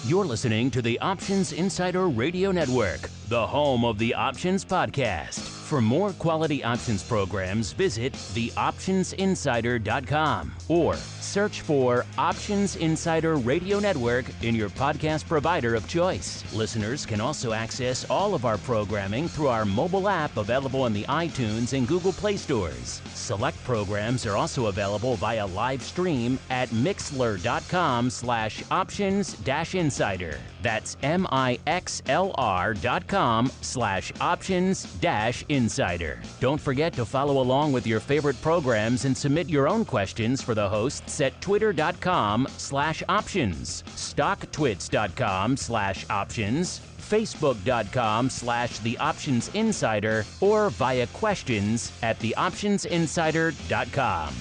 You're listening to the Options Insider Radio Network, the home of the Options Podcast. For more quality options programs, visit theoptionsinsider.com or search for Options Insider Radio Network in your podcast provider of choice. Listeners can also access all of our programming through our mobile app available in the iTunes and Google Play stores. Select programs are also available via live stream at mixlr.com/options-insider. That's mixlr.com/options-insider. Don't forget to follow along with your favorite programs and submit your own questions for the hosts at twitter.com/options, stocktwits.com/options, facebook.com/theoptionsinsider, or via questions at theoptionsinsider.com.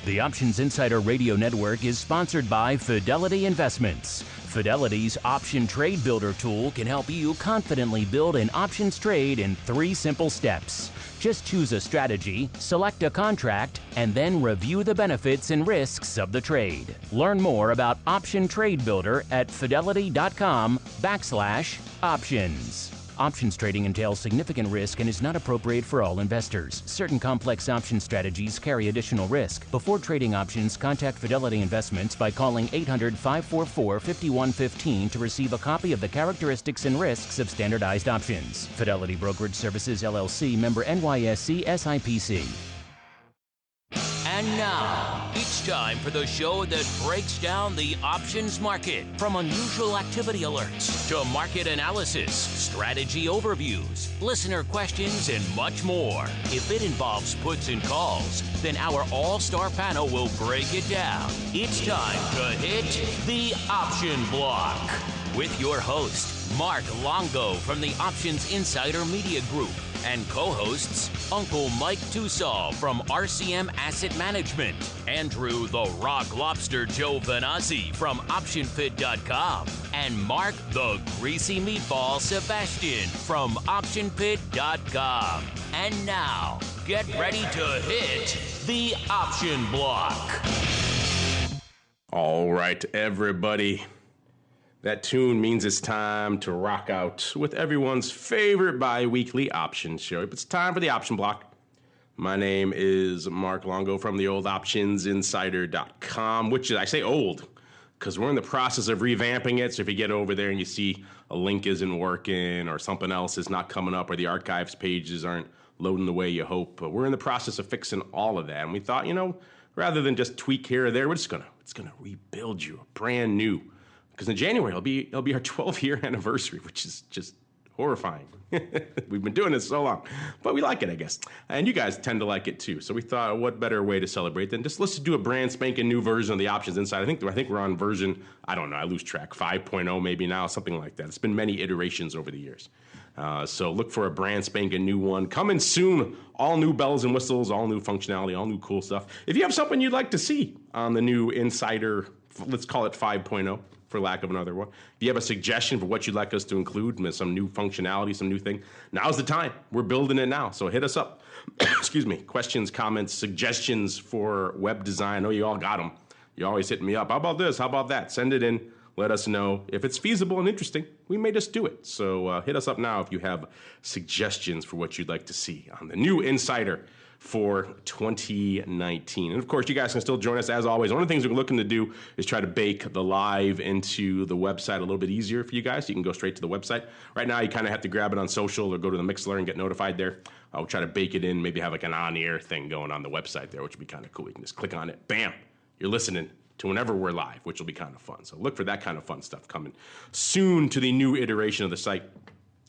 The Options Insider Radio Network is sponsored by Fidelity Investments. Fidelity's Option Trade Builder tool can help you confidently build an options trade in 3 simple steps. Just choose a strategy, select a contract, and then review the benefits and risks of the trade. Learn more about Option Trade Builder at fidelity.com/options. Options trading entails significant risk and is not appropriate for all investors. Certain complex option strategies carry additional risk. Before trading options, contact Fidelity Investments by calling 800-544-5115 to receive a copy of the characteristics and risks of standardized options. Fidelity Brokerage Services, LLC, member NYSE SIPC. And now, it's time for the show that breaks down the options market. From unusual activity alerts to market analysis, strategy overviews, listener questions, and much more. If it involves puts and calls, then our all-star panel will break it down. It's time to hit the option block with your host, Mark Longo from the Options Insider Media Group, and co-hosts Uncle Mike Tussaw from RCM Asset Management, Andrew the Rock Lobster Giovinazzi from OptionPit.com, and Mark the Greasy Meatball Sebastian from OptionPit.com. And now, get ready to hit the option block. All right, everybody. That tune means it's time to rock out with everyone's favorite bi-weekly option show. It's time for the option block. My name is Mark Longo from the old OptionsInsider.com, which is, I say old, because we're in the process of revamping it. So if you get over there and you see a link isn't working or something else is not coming up or the archives pages aren't loading the way you hope, we're in the process of fixing all of that. And we thought, rather than just tweak here or there, it's gonna rebuild you brand new. Because in January, it'll be our 12-year anniversary, which is just horrifying. We've been doing this so long, but we like it, I guess. And you guys tend to like it too. So we thought, what better way to celebrate than just let's do a brand spanking new version of the Options Insider. I think we're on version, I don't know, I lose track, 5.0 maybe now, something like that. It's been many iterations over the years. So look for a brand spanking new one. Coming soon, all new bells and whistles, all new functionality, all new cool stuff. If you have something you'd like to see on the new Insider, let's call it 5.0. For lack of another one. If you have a suggestion for what you'd like us to include, some new functionality, some new thing, now's the time. We're building it now, so hit us up. Excuse me. Questions, comments, suggestions for web design. I know you all got them. You're always hitting me up. How about this? How about that? Send it in. Let us know. If it's feasible and interesting, we may just do it. So hit us up now if you have suggestions for what you'd like to see on the new Insider for 2019. And of course, you guys can still join us as always. One of the things we're looking to do is try to bake the live into the website a little bit easier for you guys. You can go straight to the website. Right now, you kind of have to grab it on social or go to the Mixlr and get notified there. I'll try to bake it in, maybe have like an on-air thing going on the website there, which would be kind of cool. You can just click on it. Bam! You're listening to whenever we're live, which will be kind of fun. So look for that kind of fun stuff coming soon to the new iteration of the site.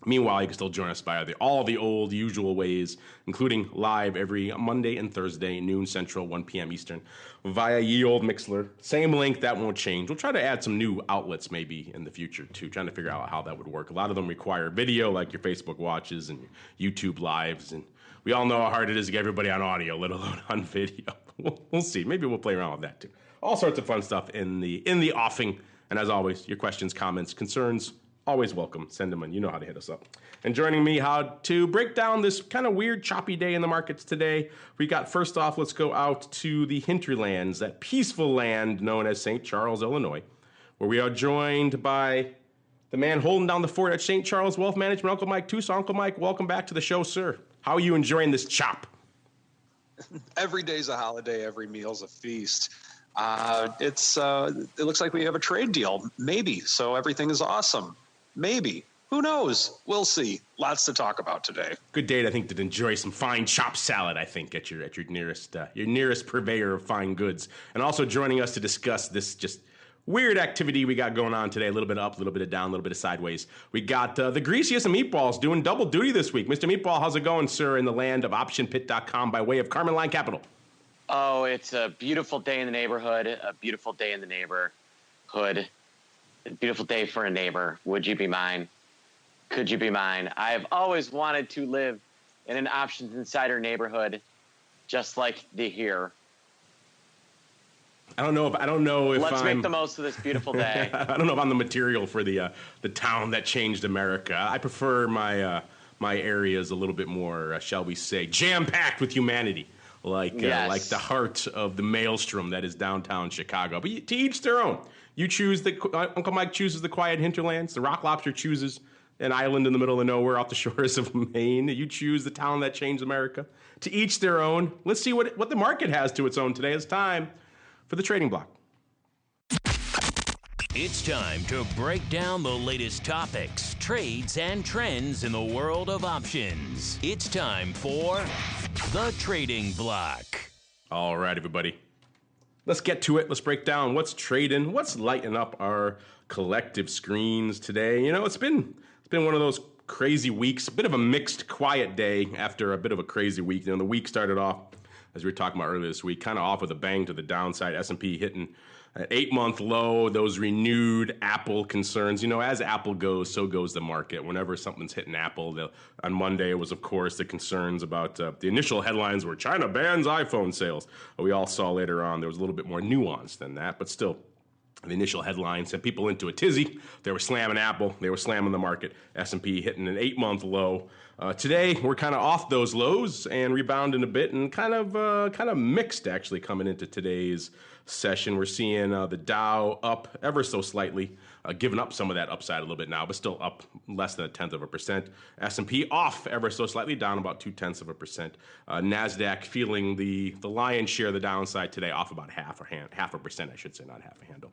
Meanwhile, you can still join us by all the old usual ways, including live every Monday and Thursday, noon Central, 1 p.m. Eastern, via ye old Mixlr. Same link, that won't change. We'll try to add some new outlets maybe in the future, too, trying to figure out how that would work. A lot of them require video, like your Facebook watches and your YouTube lives, and we all know how hard it is to get everybody on audio, let alone on video. We'll see. Maybe we'll play around with that, too. All sorts of fun stuff in the offing. And as always, your questions, comments, concerns, always welcome. Send them in. You know how to hit us up. And joining me, how to break down this kind of weird, choppy day in the markets today. We got, first off, let's go out to the hinterlands, that peaceful land known as St. Charles, Illinois, where we are joined by the man holding down the fort at St. Charles Wealth Management, Uncle Mike Tusa. Uncle Mike, welcome back to the show, sir. How are you enjoying this chop? Every day's a holiday. Every meal's a feast. It looks like we have a trade deal, maybe. So everything is awesome, maybe. Who knows? We'll see. Lots to talk about today. Good day, I think, to enjoy some fine chopped salad. I think at your nearest purveyor of fine goods, and also joining us to discuss this just weird activity we got going on today. A little bit up, a little bit of down, a little bit of sideways. We got the greasiest of meatballs doing double duty this week. Mr. Meatball, how's it going, sir, in the land of OptionPit.com by way of Carmen Line Capital? Oh, it's a beautiful day in the neighborhood, a beautiful day in the neighborhood, a beautiful day for a neighbor. Would you be mine? Could you be mine? I've always wanted to live in an Options Insider neighborhood, just like the here. I don't know if Let's I'm... make the most of this beautiful day. I don't know if I'm the material for the town that changed America. I prefer my areas a little bit more, shall we say, jam-packed with humanity, like the heart of the maelstrom that is downtown Chicago. But to each their own. You choose Uncle Mike chooses the quiet hinterlands. The Rock Lobster chooses an island in the middle of nowhere off the shores of Maine. You choose the town that changed America. To each their own. Let's see what the market has to its own today. It's time for the trading block. It's time to break down the latest topics, trades, and trends in the world of options. It's time for the trading block. All right, everybody. Let's get to it. Let's break down what's trading, what's lighting up our collective screens today. You know, it's been one of those crazy weeks, a bit of a mixed, quiet day after a bit of a crazy week. You know, the week started off, as we were talking about earlier this week, kind of off with a bang to the downside. S&P hitting an 8-month low, those renewed Apple concerns. You know, as Apple goes, so goes the market. Whenever something's hitting Apple, on Monday it was, of course, the concerns about the initial headlines were China bans iPhone sales. We all saw later on there was a little bit more nuance than that, but still. The initial headlines sent people into a tizzy. They were slamming Apple. They were slamming the market. S&P hitting an 8-month low. Today, we're kind of off those lows and rebounding a bit and kind of mixed, actually, coming into today's session. We're seeing the Dow up ever so slightly, giving up some of that upside a little bit now, but still up less than 1/10%. S&P off ever so slightly, down about 0.2%. NASDAQ feeling the lion's share of the downside today, off about half a percent, I should say, not half a handle.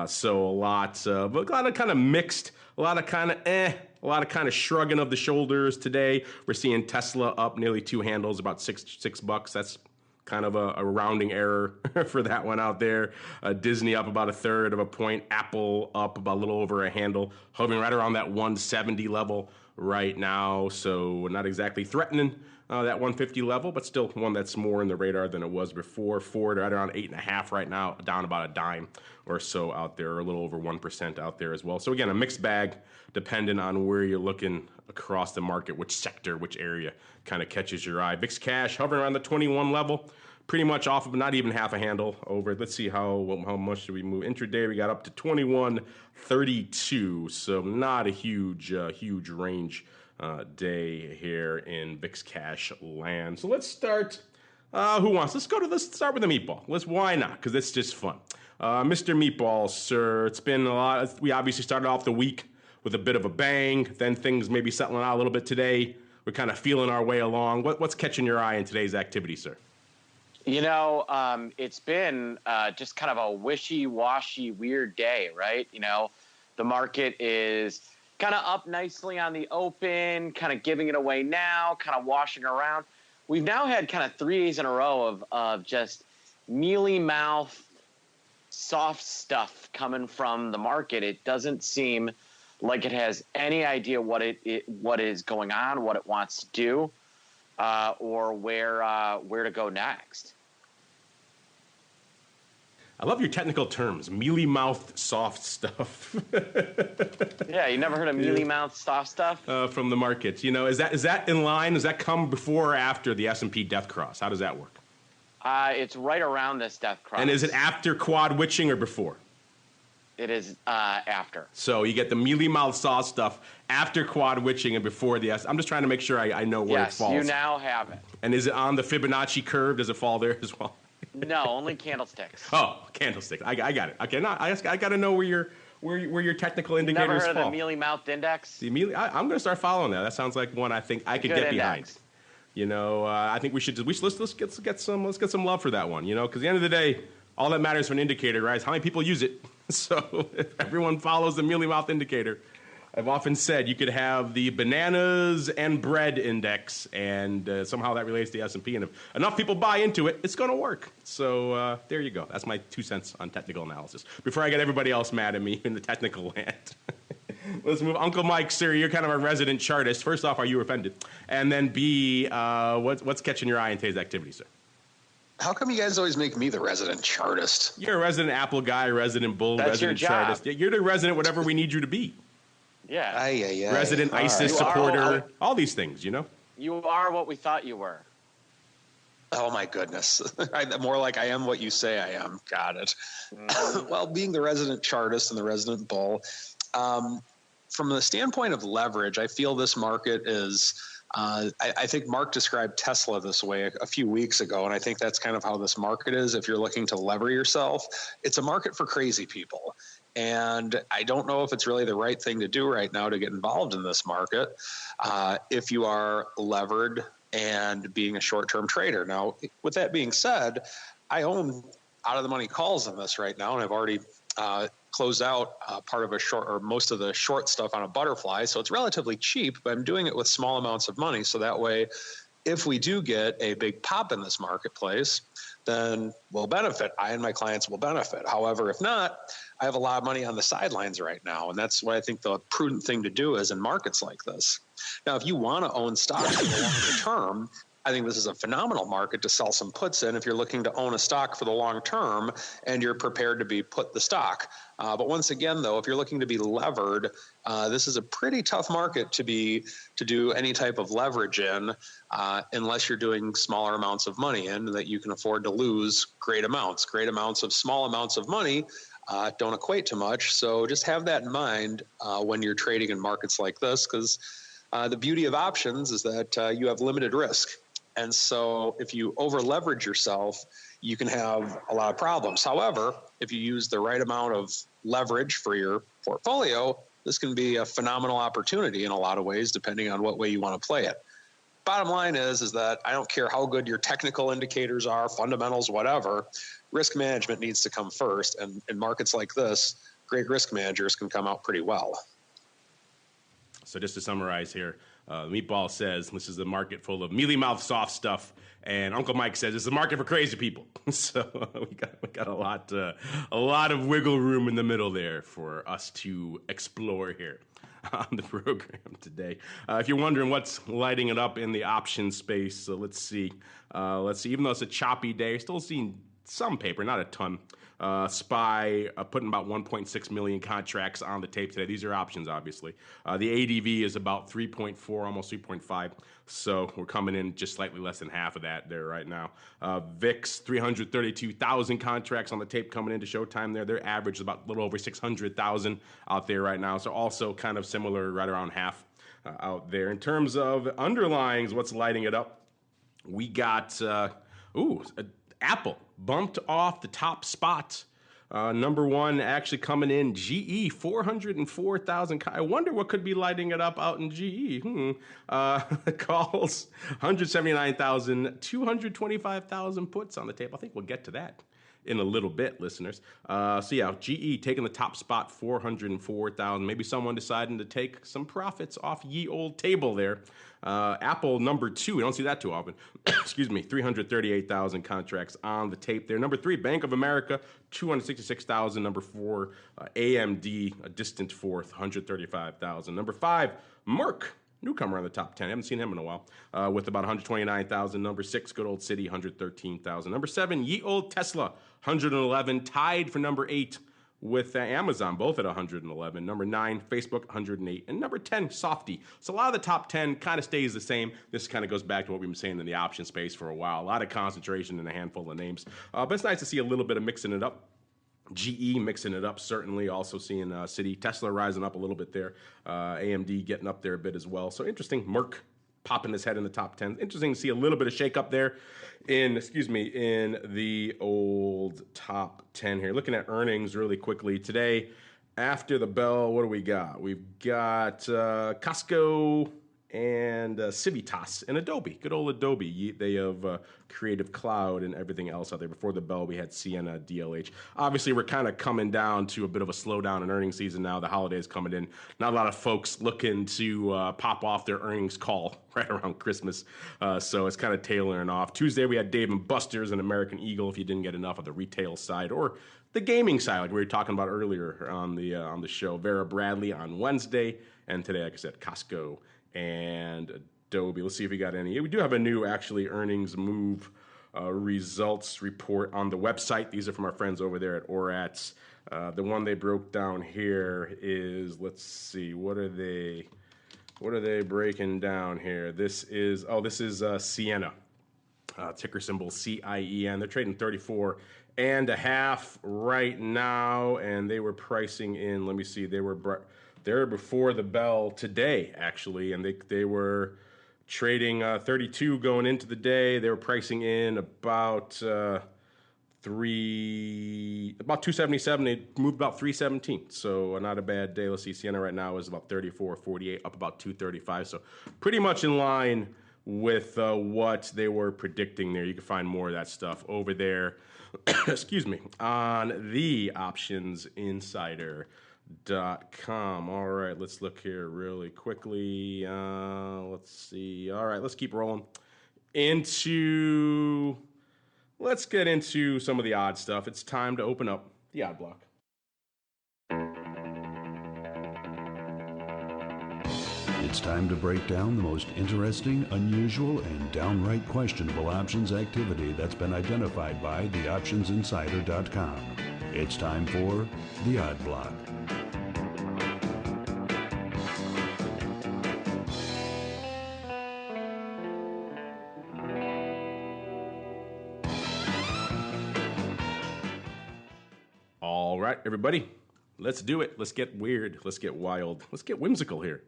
So a lot of kind of mixed, a lot of kind of shrugging of the shoulders today. We're seeing Tesla up nearly 2 handles, about $6. That's kind of a rounding error for that one out there. Disney up about 1/3 of a point. Apple up about a little over a handle, hovering right around that 170 level right now. So not exactly threatening that 150 level, but still one that's more in the radar than it was before. Ford right around 8.5 right now, down about a dime or so out there, a little over 1% out there as well. So again, a mixed bag, depending on where you're looking across the market, which sector, which area kind of catches your eye. VIX cash hovering around the 21 level, pretty much off of not even half a handle over. Let's see how much do we move. Intraday, we got up to 21.32, so not a huge range day here in VIX cash land. So let's start. Let's start with the meatball. Why not? Because it's just fun. Mr. Meatball, sir, it's been a lot. We obviously started off the week with a bit of a bang. Then things maybe settling out a little bit today. We're kind of feeling our way along. What's catching your eye in today's activity, sir? You know, it's been just kind of a wishy-washy, weird day, right? You know, the market is kind of up nicely on the open, kind of giving it away now, kind of washing around. We've now had kind of 3 days in a row of just mealy mouth, soft stuff coming from the market. It doesn't seem like it has any idea what is going on, what it wants to do, or where to go next. I love your technical terms, mealy mouth, soft stuff. Yeah, you never heard of mealy mouth, soft stuff? From the markets. You know, is that in line? Does that come before or after the S&P death cross? How does that work? It's right around this death cross. And is it after quad witching or before? It is after. So you get the mealy mouth, soft stuff after quad witching and before the S. I'm just trying to make sure I know where it falls. Yes, you now have it. And is it on the Fibonacci curve? Does it fall there as well? No, only candlesticks. Oh, candlestick. I got it. Okay, no, I got to know where your technical indicators Never heard fall. of the mealy-mouthed index? I'm going to start following that. That sounds like one I think I could get behind. You know, I think let's get some love for that one. You know, because at the end of the day, all that matters for an indicator, right, is how many people use it. So if everyone follows the mealy-mouthed indicator, I've often said you could have the bananas and bread index, and somehow that relates to the S&P. And if enough people buy into it, it's going to work. So there you go. That's my 2 cents on technical analysis. Before I get everybody else mad at me in the technical land. Let's move. Uncle Mike, sir, you're kind of a resident chartist. First off, are you offended? And then B, what's catching your eye in today's activity, sir? How come you guys always make me the resident chartist? You're a resident Apple guy, resident bull, resident chartist. You're the resident whatever we need you to be. Yeah. Resident ISIS supporter, all these things, you know? You are what we thought you were. Oh, my goodness. More like I am what you say I am. Got it. Well, being the resident chartist and the resident bull, from the standpoint of leverage, I feel this market is I think Mark described Tesla this way a few weeks ago, and I think that's kind of how this market is. If you're looking to lever yourself, it's a market for crazy people. And I don't know if it's really the right thing to do right now to get involved in this market if you are levered and being a short-term trader. Now, with that being said, I own out-of-the-money calls in this right now, and I've already closed out part of a short or most of the short stuff on a butterfly. So it's relatively cheap, but I'm doing it with small amounts of money. So that way, if we do get a big pop in this marketplace, then we'll benefit. I and my clients will benefit. However, if not, I have a lot of money on the sidelines right now. And that's what I think the prudent thing to do is in markets like this. Now, if you want to own stocks for the longer term, I think this is a phenomenal market to sell some puts in if you're looking to own a stock for the long term and you're prepared to be put the stock. But once again, though, if you're looking to be levered, this is a pretty tough market to do any type of leverage in unless you're doing smaller amounts of money in that you can afford to lose great amounts. Great amounts of small amounts of money don't equate to much. So just have that in mind when you're trading in markets like this, because the beauty of options is that you have limited risk. And so if you over leverage yourself, you can have a lot of problems. However, if you use the right amount of leverage for your portfolio, this can be a phenomenal opportunity in a lot of ways, depending on what way you want to play it. Bottom line is that I don't care how good your technical indicators are, fundamentals, whatever, risk management needs to come first. And in markets like this, great risk managers can come out pretty well. So just to summarize here, Meatball says this is a market full of mealy-mouthed soft stuff, and Uncle Mike says it's a market for crazy people. So we got a lot of wiggle room in the middle there for us to explore here on the program today. If you're wondering what's lighting it up in the option space, let's see. Even though it's a choppy day, still seeing some paper, not a ton. SPY putting about 1.6 million contracts on the tape today. These are options, obviously. The ADV is about 3.4, almost 3.5. So we're coming in just slightly less than half of that there right now. VIX, 332,000 contracts on the tape coming into showtime there. Their average is about a little over 600,000 out there right now. So also kind of similar, right around half out there. In terms of underlyings, what's lighting it up? We got, Apple bumped off the top spot. Number one actually coming in, GE, 404,000. I wonder what could be lighting it up out in GE. Calls, 179,000, 225,000 puts on the table. I think we'll get to that in a little bit, listeners. GE taking the top spot, 404,000. Maybe someone deciding to take some profits off ye old table there. Apple, number two. We don't see that too often. Excuse me, 338,000 contracts on the tape there. Number three, Bank of America, 266,000. Number four, AMD, a distant fourth, 135,000. Number five, Merck, newcomer on the top 10. I haven't seen him in a while, with about 129,000. Number six, good old Citi, 113,000. Number seven, ye old Tesla, 111, tied for number eight with Amazon, both at 111. Number nine, Facebook, 108. And number 10, Softy. So a lot of the top 10 kind of stays the same. This kind of goes back to what we've been saying in the option space for a while. A lot of concentration in a handful of names. But it's nice to see a little bit of mixing it up. GE mixing it up, certainly. Also seeing Citi, Tesla rising up a little bit there. AMD getting up there a bit as well. So interesting. Merck popping his head in the top 10. Interesting to see a little bit of shakeup there in the old top 10 here. Looking at earnings really quickly today. After the bell, what do we got? We've got Costco and Civitas and Adobe. Good old Adobe. They have Creative Cloud and everything else out there. Before the bell, we had Sienna, DLH. Obviously, we're kind of coming down to a bit of a slowdown in earnings season now. The holidays coming in. Not a lot of folks looking to pop off their earnings call right around Christmas. So it's kind of tailoring off. Tuesday, we had Dave & Buster's and American Eagle if you didn't get enough of the retail side or the gaming side, like we were talking about earlier on the show. Vera Bradley on Wednesday, and today, like I said, Costco and Adobe. Let's see if we got any. We do have a new, actually, earnings move results report on the website. These are from our friends over there at ORATS. The one they broke down here is, let's see, what are they breaking down here? This is Sienna. Ticker symbol CIEN. They're trading 34.5 right now, and they were pricing in. Let me see. They're before the bell today, actually, and they were trading 32 going into the day. They were pricing in about 277. They moved about 317, so not a bad day. Let's see. Sienna right now is about 34.48, up about 235. So pretty much in line with what they were predicting there. You can find more of that stuff over there. Excuse me, on the optionsinsider.com. All right, let's look here really quickly. Let's see. All right, let's keep rolling. Let's get into some of the odd stuff. It's time to open up the odd block. It's time to break down the most interesting, unusual, and downright questionable options activity that's been identified by theoptionsinsider.com. It's time for the Odd Block. All right, everybody, let's do it. Let's get weird. Let's get wild. Let's get whimsical here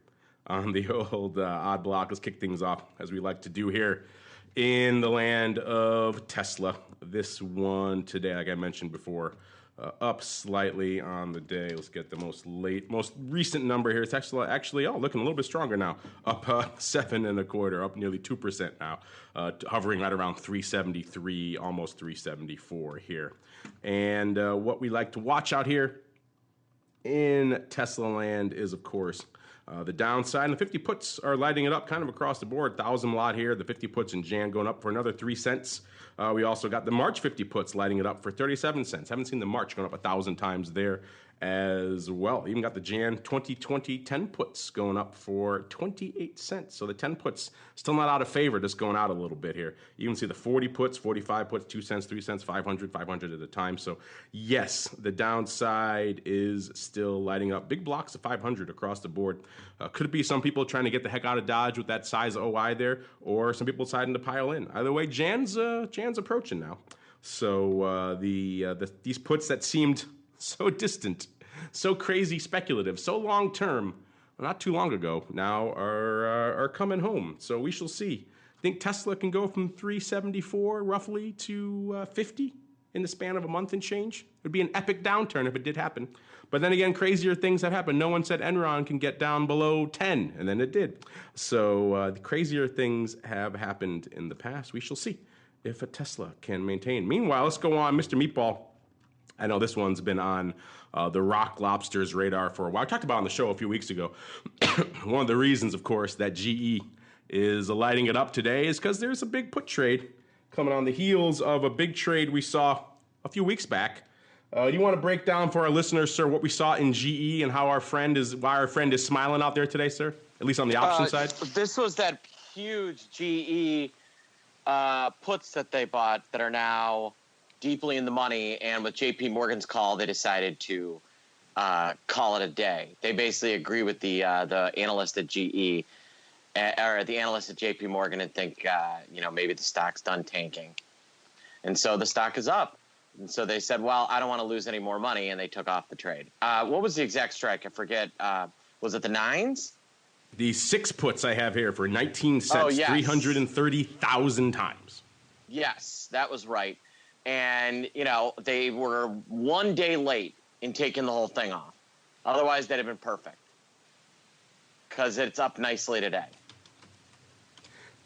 on the old odd block. Let's kick things off as we like to do here in the land of Tesla. This one today, like I mentioned before, up slightly on the day. Let's get the most recent number here. Tesla actually looking a little bit stronger now, up 7.25, up nearly 2% now, hovering right around 373, almost 374 here. And what we like to watch out here in Tesla land is, of course, the downside, and the 50 puts are lighting it up kind of across the board. 1,000 lot here. The 50 puts in Jan going up for another 3 cents. We also got the March 50 puts lighting it up for 37 cents. Haven't seen the March going up 1,000 times there as well. Even got the Jan 2020 10 puts going up for 28 cents. So the 10 puts still not out of favor, just going out a little bit here. You can see the 40 puts, 45 puts, 2 cents, 3 cents, 500 at a time. So yes, the downside is still lighting up. Big blocks of 500 across the board. Could it be some people trying to get the heck out of Dodge with that size OI there, or some people deciding to pile in? Either way, Jan's approaching now. So these puts that seemed so distant, so crazy speculative, so long term, not too long ago, now are coming home. So we shall see. I think Tesla can go from 374 roughly to 50 in the span of a month and change. It would be an epic downturn if it did happen. But then again, crazier things have happened. No one said Enron can get down below 10, and then it did. So the crazier things have happened in the past. We shall see if a Tesla can maintain. Meanwhile, let's go on, Mr. Meatball. I know this one's been on the Rock Lobster's radar for a while. I talked about it on the show a few weeks ago. One of the reasons, of course, that GE is lighting it up today is because there's a big put trade coming on the heels of a big trade we saw a few weeks back. Do you want to break down for our listeners, sir, what we saw in GE and how why our friend is smiling out there today, sir? At least on the option side. This was that huge GE puts that they bought that are now deeply in the money, and with JP Morgan's call, they decided to call it a day. They basically agree with the analyst at GE or the analyst at JP Morgan and think maybe the stock's done tanking, and so the stock is up. And so they said, well, I don't want to lose any more money, and they took off the trade. What was the exact strike? I forget. Was it the 9s? The 6 puts I have here for 19 cents, Oh, yes. 330,000 times. Yes, that was right. And, they were 1 day late in taking the whole thing off. Otherwise, they'd have been perfect. Because it's up nicely today.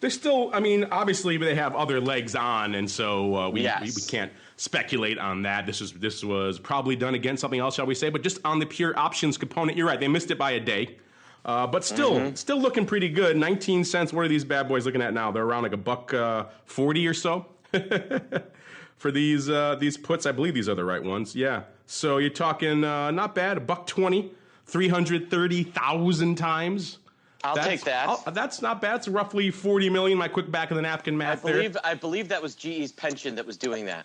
They're still, obviously they have other legs on, and so we can't speculate on that. This was probably done against something else, shall we say? But just on the pure options component, you're right. They missed it by a day, but still looking pretty good. 19 cents. What are these bad boys looking at now? They're around like $1.40 or so for these puts. I believe these are the right ones. Yeah. So you're talking not bad. $1.20, 330,000 times. I'll take that. That's not bad. It's roughly 40 million. My quick back of the napkin math I believe that was GE's pension that was doing that.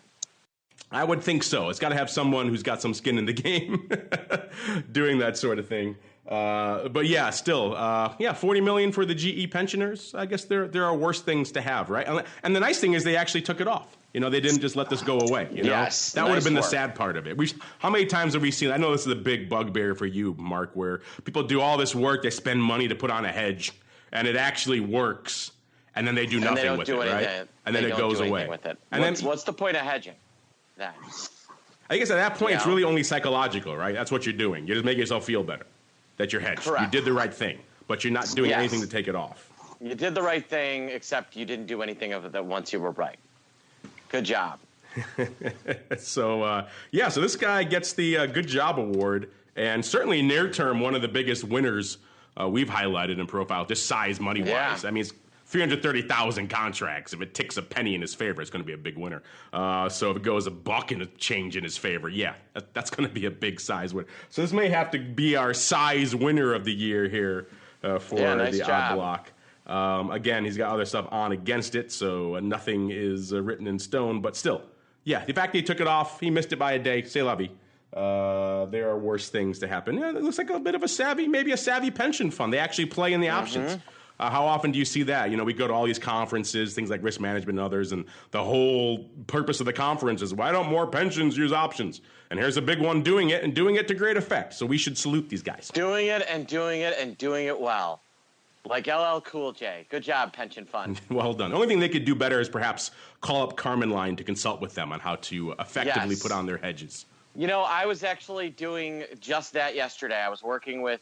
I would think so. It's got to have someone who's got some skin in the game doing that sort of thing. But yeah, still, 40 million for the GE pensioners. I guess there are worse things to have, right? And the nice thing is they actually took it off. They didn't just let this go away. Yes, that would have been the sad part of it. How many times have we seen? I know this is a big bugbear for you, Mark, where people do all this work, they spend money to put on a hedge, and it actually works, and then they do nothing with it, right? And then it goes away. With it. And what's the point of hedging? That. I guess at that point, it's really only psychological, right? That's what you're doing. You're just making yourself feel better that you're hedged. Correct. You did the right thing, but you're not doing anything to take it off. You did the right thing, except you didn't do anything of it once you were right. Good job. So this guy gets the Good Job Award, and certainly near term, one of the biggest winners we've highlighted in Profile, just size money-wise. Yeah. It's 330,000 contracts. If it ticks a penny in his favor, it's going to be a big winner. So if it goes $1 and a change in his favor, that's going to be a big size winner. So this may have to be our size winner of the year here for the odd block. Again, he's got other stuff on against it, so nothing is written in stone. But still, the fact that he took it off, he missed it by a day. C'est la vie. There are worse things to happen. Yeah, it looks like a bit of a savvy pension fund. They actually play in the options. How often do you see that? We go to all these conferences, things like risk management and others, and the whole purpose of the conference is, why don't more pensions use options? And here's a big one doing it, and doing it to great effect. So we should salute these guys. Doing it and doing it and doing it well. Like LL Cool J. Good job, pension fund. Well done. The only thing they could do better is perhaps call up Carmen Line to consult with them on how to effectively put on their hedges. I was actually doing just that yesterday. I was working with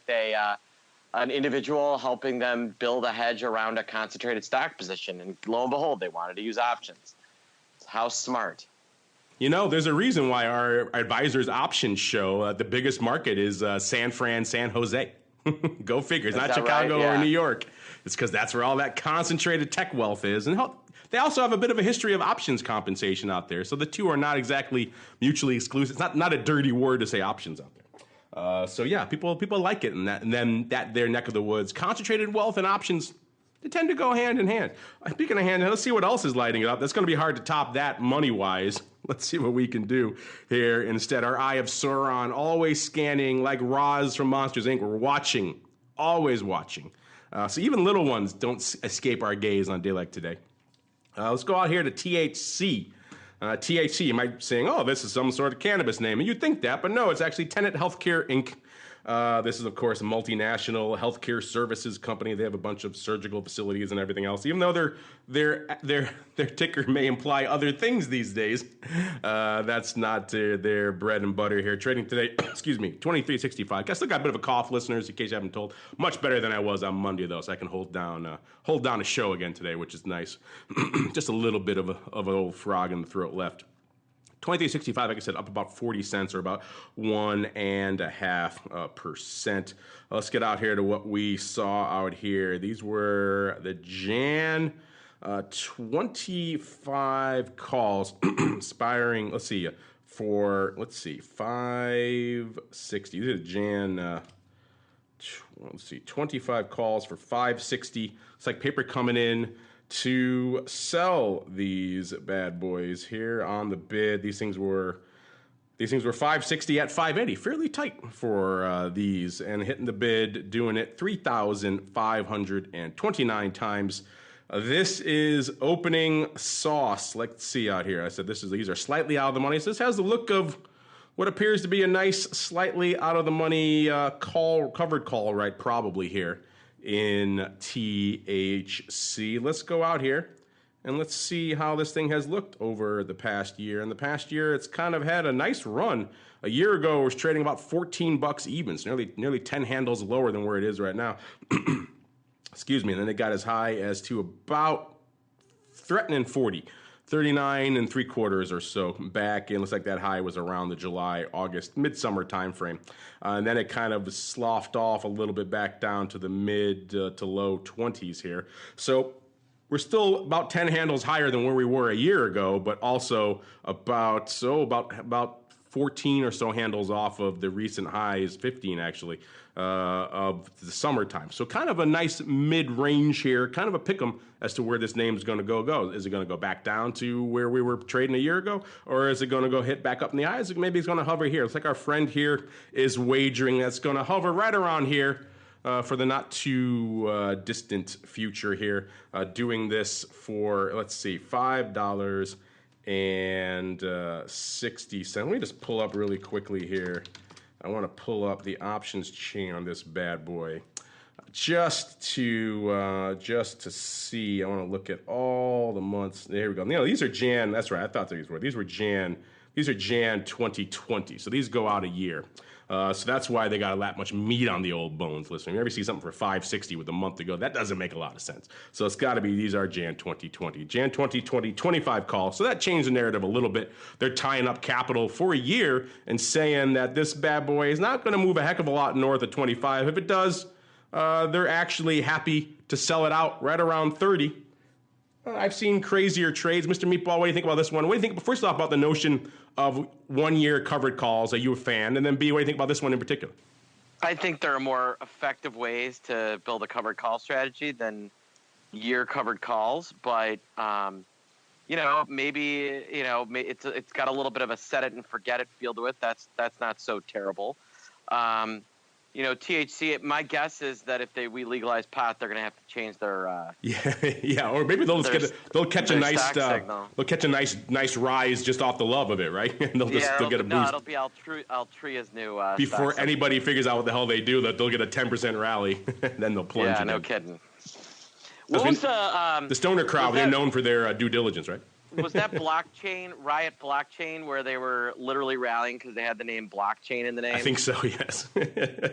an individual, helping them build a hedge around a concentrated stock position. And lo and behold, they wanted to use options. How smart. There's a reason why our advisors options show the biggest market is San Jose. Go figure. It's not Chicago or New York. It's because that's where all that concentrated tech wealth is. And they also have a bit of a history of options compensation out there. So the two are not exactly mutually exclusive. It's not a dirty word to say options out there. People like it. And then their neck of the woods. Concentrated wealth and options, they tend to go hand in hand. Speaking of hand, let's see what else is lighting it up. That's going to be hard to top that money-wise. Let's see what we can do here instead. Our Eye of Sauron, always scanning like Roz from Monsters, Inc. We're watching, always watching. So even little ones don't escape our gaze on a day like today. Let's go out here to THC. THC, you might be saying, this is some sort of cannabis name. And you'd think that, but no, it's actually Tenet Healthcare Inc. This is, of course, a multinational healthcare services company. They have a bunch of surgical facilities and everything else. Even though their ticker may imply other things these days, that's not their bread and butter here. Trading today, excuse me, 23.65. I still got a bit of a cough, listeners, in case you haven't told. Much better than I was on Monday, though, so I can hold down a show again today, which is nice. Just a little bit of an old frog in the throat left. 23.65, like I said, up about 40 cents or about 1.5%. Let's get out here to what we saw out here. These were the Jan 25 calls expiring, for 560. These are Jan 25 calls for 560. It's like paper coming in to sell these bad boys here on the bid. These things were 560 at 580, fairly tight for these, and hitting the bid, doing it 3,529 times. This is opening sauce. Let's see out here. I said these are slightly out of the money. So this has the look of what appears to be a nice, slightly out of the money covered call, right? Probably here. in THC. Let's go out here and let's see how this thing has looked over the past year. In the past year, it's kind of had a nice run. A year ago, it was trading about $14 even, so nearly 10 handles lower than where it is right now. Excuse me. And then it got as high as to about threatening 40. 39 and 3/4 or so back, and looks like that high was around the July, August, midsummer time frame. And then it kind of sloughed off a little bit back down to the mid to low 20s here. So we're still about 10 handles higher than where we were a year ago, but also about 14 or so handles off of the recent highs, 15 actually, of the summertime. So kind of a nice mid-range here, kind of a pick'em as to where this name is going to go. Is it going to go back down to where we were trading a year ago, or is it going to go hit back up in the highs? Maybe it's going to hover here. It's like our friend here is wagering that's going to hover right around here for the not too distant future here, doing this for, let's see, $5.60. Let me just pull up really quickly here. I want to pull up the options chain on this bad boy, just to see. I want to look at all the months. There we go. These are Jan. That's right. I thought these were. These are Jan 2020. So these go out a year. So that's why they got that much meat on the old bones. Listen, you ever see something for $5.60 with a month to go? That doesn't make a lot of sense. So it's got to be, these are Jan 2020. Jan 2020, 25 calls. So that changed the narrative a little bit. They're tying up capital for a year and saying that this bad boy is not going to move a heck of a lot north of 25. If it does, they're actually happy to sell it out right around 30. I've seen crazier trades. Mr. Meatball, what do you think about this one? What do you think, first off, about the notion of 1 year covered calls? Are you a fan? And then B, what do you think about this one in particular? I think there are more effective ways to build a covered call strategy than year covered calls. But, maybe, it's got a little bit of a set it and forget it feel to it. That's not so terrible. THC, my guess is that if we legalize pot, they're going to have to change their or maybe they'll catch a nice rise just off the love of it, right? And they'll get a boost. No, it'll be Altria's new before anybody figures out what the hell they do, that they'll get a 10% rally, and then they'll plunge. Yeah, no kidding. What was the stoner crowd? They're known for their due diligence, right? Was that Riot blockchain, where they were literally rallying because they had the name blockchain in the name? I think so, yes.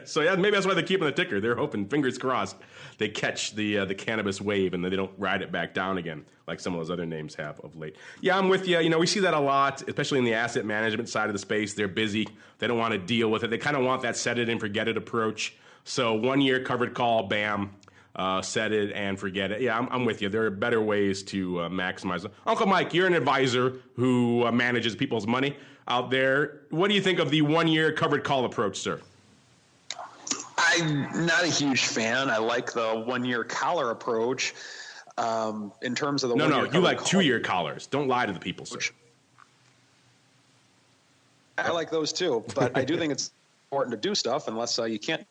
So yeah, maybe that's why they're keeping the ticker. They're hoping, fingers crossed, they catch the cannabis wave and then they don't ride it back down again like some of those other names have of late. Yeah, I'm with you. We see that a lot, especially in the asset management side of the space. They're busy. They don't want to deal with it. They kind of want that set it and forget it approach. So 1 year covered call, bam. Set it and forget it. Yeah, I'm with you. There are better ways to maximize it. Uncle Mike, you're an advisor who manages people's money out there. What do you think of the 1 year covered call approach, sir? I'm not a huge fan. I like the 1 year collar approach. In terms of the you like 2 year collars. Don't lie to the people, sir. I like those too, but I do think it's important to do stuff unless you can't.